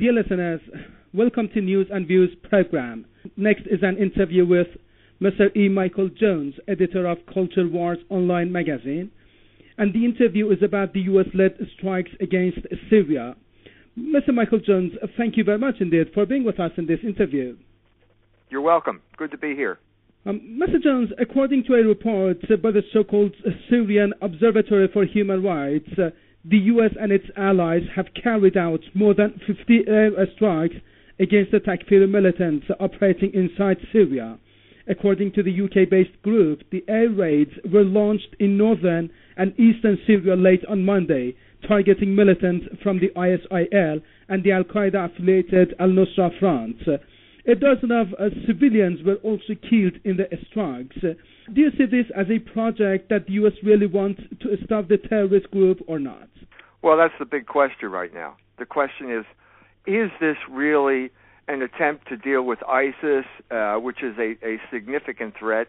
Dear listeners, welcome to News and Views program. Next is an interview with Mr. E. Michael Jones, editor of Culture Wars online magazine. And the interview is about the U.S.-led strikes against Syria. Mr. Michael Jones, thank you very much indeed for being with us in this interview. You're welcome. Good to be here. Mr. Jones, according to a report by the so-called Syrian Observatory for Human Rights, the U.S. and its allies have carried out more than 50 air strikes against the Takfiri militants operating inside Syria. According to the UK-based group, the air raids were launched in northern and eastern Syria late on Monday, targeting militants from the ISIL and the Al-Qaeda-affiliated Al-Nusra Front. A dozen of civilians were also killed in the strikes. Do you see this as a project that the U.S. really wants to stop the terrorist group or not? Well, that's the big question right now. The question is this really an attempt to deal with ISIS, which is a significant threat,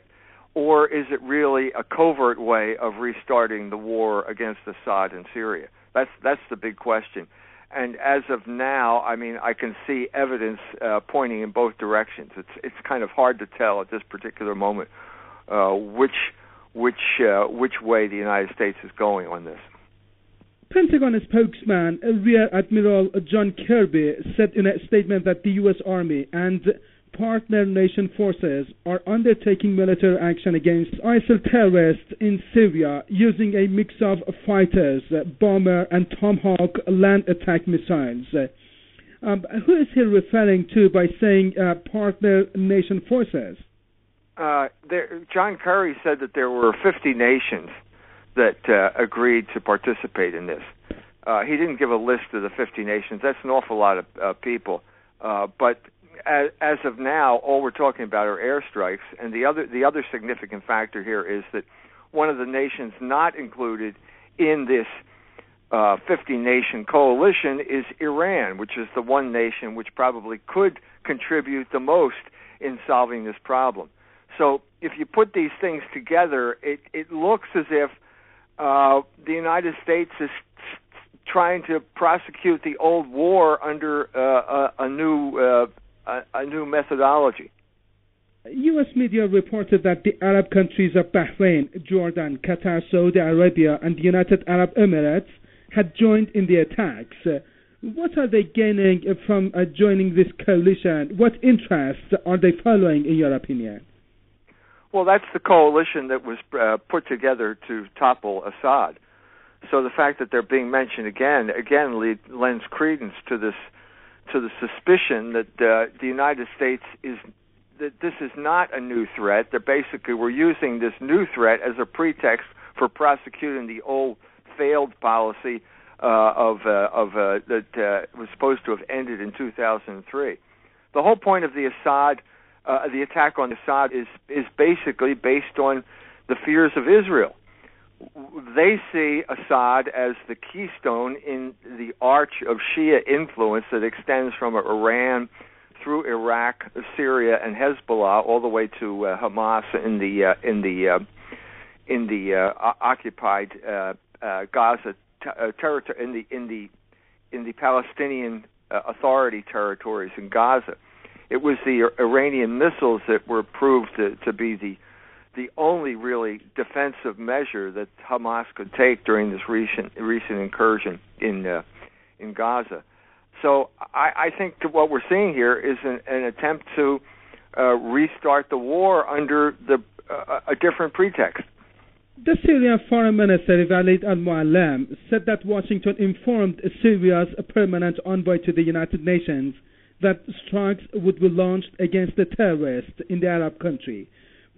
or is it really a covert way of restarting the war against Assad in Syria? That's the big question. And as of now, I mean, I can see evidence pointing in both directions. It's kind of hard to tell at this particular moment which way the United States is going on this. Pentagon spokesman Rear Admiral John Kirby said in a statement that the U.S. Army and partner nation forces are undertaking military action against ISIL terrorists in Syria using a mix of fighters, bomber and Tomahawk land attack missiles. Who is he referring to by saying partner nation forces? John Kerry said that there were 50 nations that agreed to participate in this. He didn't give a list of the 50 nations. That's an awful lot of people. But as of now, all we're talking about are airstrikes. And the other significant factor here is that one of the nations not included in this 50-nation coalition is Iran, which is the one nation which probably could contribute the most in solving this problem. So if you put these things together, it looks as if the United States is trying to prosecute the old war under a new methodology. U.S. media reported that the Arab countries of Bahrain, Jordan, Qatar, Saudi Arabia, and the United Arab Emirates had joined in the attacks. What are they gaining from joining this coalition? What interests are they following, in your opinion? Well, that's the coalition that was put together to topple Assad. So the fact that they're being mentioned again lends credence to the suspicion that the United States that this is not a new threat. That basically we're using this new threat as a pretext for prosecuting the old failed policy that was supposed to have ended in 2003. The whole point of the attack on Assad is basically based on the fears of Israel. They see Assad as the keystone in the arch of Shia influence that extends from Iran through Iraq, Syria, and Hezbollah, all the way to Hamas in the occupied Gaza territory, in the Palestinian Authority territories in Gaza. It was the Iranian missiles that were proved to be the only really defensive measure that Hamas could take during this recent incursion in Gaza. So I think what we're seeing here is an attempt to restart the war under a different pretext. The Syrian Foreign Minister Walid al-Muallam said that Washington informed Syria's permanent envoy to the United Nations that strikes would be launched against the terrorists in the Arab country.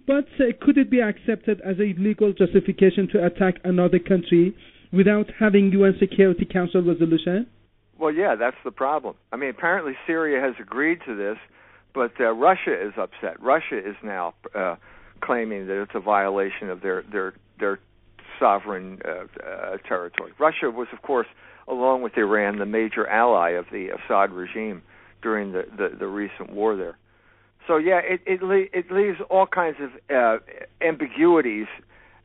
But could it be accepted as a legal justification to attack another country without having UN Security Council resolution? Well, yeah, that's the problem. I mean, apparently Syria has agreed to this, but Russia is upset. Russia is now claiming that it's a violation of their sovereign territory. Russia was, of course, along with Iran, the major ally of the Assad regime during the recent war there. So yeah, it leaves all kinds of ambiguities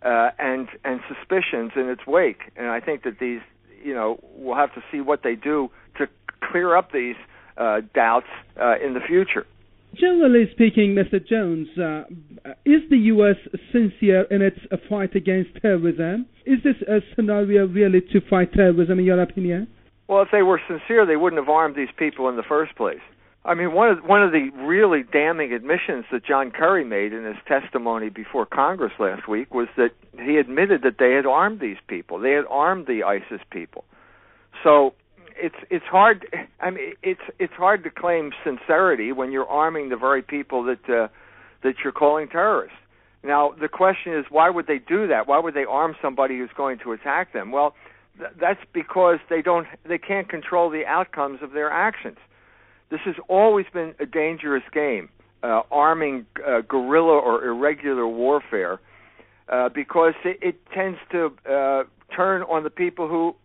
and suspicions in its wake, and I think that these, we'll have to see what they do to clear up these doubts in the future. Generally speaking, Mr. Jones, is the U.S. sincere in its fight against terrorism? Is this a scenario really to fight terrorism, in your opinion? Well, if they were sincere, they wouldn't have armed these people in the first place. I mean, one of the really damning admissions that John Kerry made in his testimony before Congress last week was that he admitted that they had armed these people. They had armed the ISIS people. So it's hard. I mean, it's hard to claim sincerity when you're arming the very people that you're calling terrorists. Now, the question is, why would they do that? Why would they arm somebody who's going to attack them? Well, that's because they can't control the outcomes of their actions. This has always been a dangerous game, arming guerrilla or irregular warfare, because it tends to turn on the people who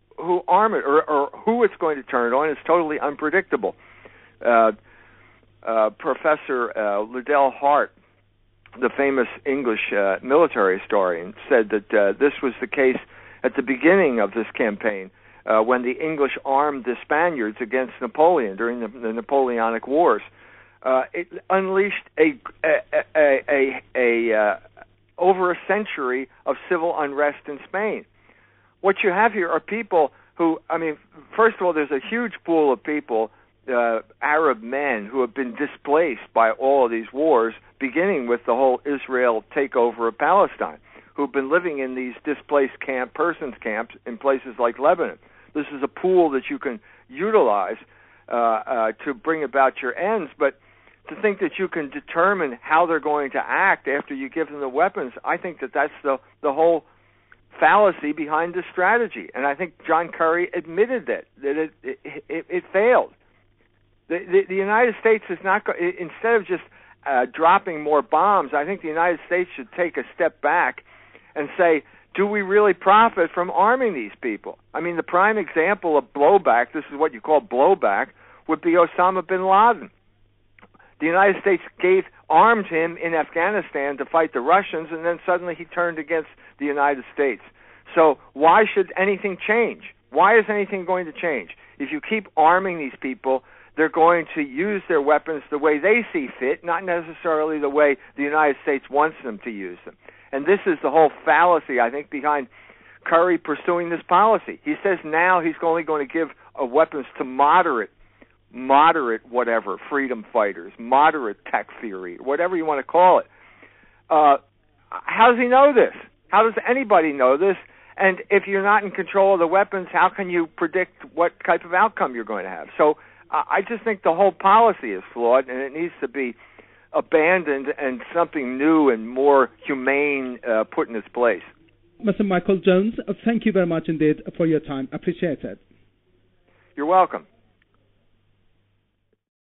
arm it, or who it's going to turn on is totally unpredictable. Professor Liddell Hart, the famous English military historian, said that this was the case at the beginning of this campaign, when the English armed the Spaniards against Napoleon during the Napoleonic Wars. It unleashed over a century of civil unrest in Spain. What you have here are people who, I mean, first of all, there's a huge pool of people, Arab men, who have been displaced by all of these wars, beginning with the whole Israel takeover of Palestine, who've been living in these displaced persons camps in places like Lebanon. This is a pool that you can utilize to bring about your ends, but to think that you can determine how they're going to act after you give them the weapons, I think that's the whole fallacy behind this strategy. And I think John Kerry admitted that it failed. The United States is not instead of just dropping more bombs, I think the United States should take a step back and say, do we really profit from arming these people? I mean, the prime example of blowback, this is what you call blowback, would be Osama bin Laden. The United States armed him in Afghanistan to fight the Russians, and then suddenly he turned against the United States. So why should anything change? Why is anything going to change? If you keep arming these people, they're going to use their weapons the way they see fit, not necessarily the way the United States wants them to use them. And this is the whole fallacy, I think, behind Kerry pursuing this policy. He says now he's only going to give weapons to moderate whatever, freedom fighters, moderate Takfiri, whatever you want to call it. How does he know this? How does anybody know this? And if you're not in control of the weapons, how can you predict what type of outcome you're going to have? So I just think the whole policy is flawed, and it needs to be abandoned and something new and more humane put in its place. Mr. Michael Jones, thank you very much indeed for your time. Appreciate it. You're welcome.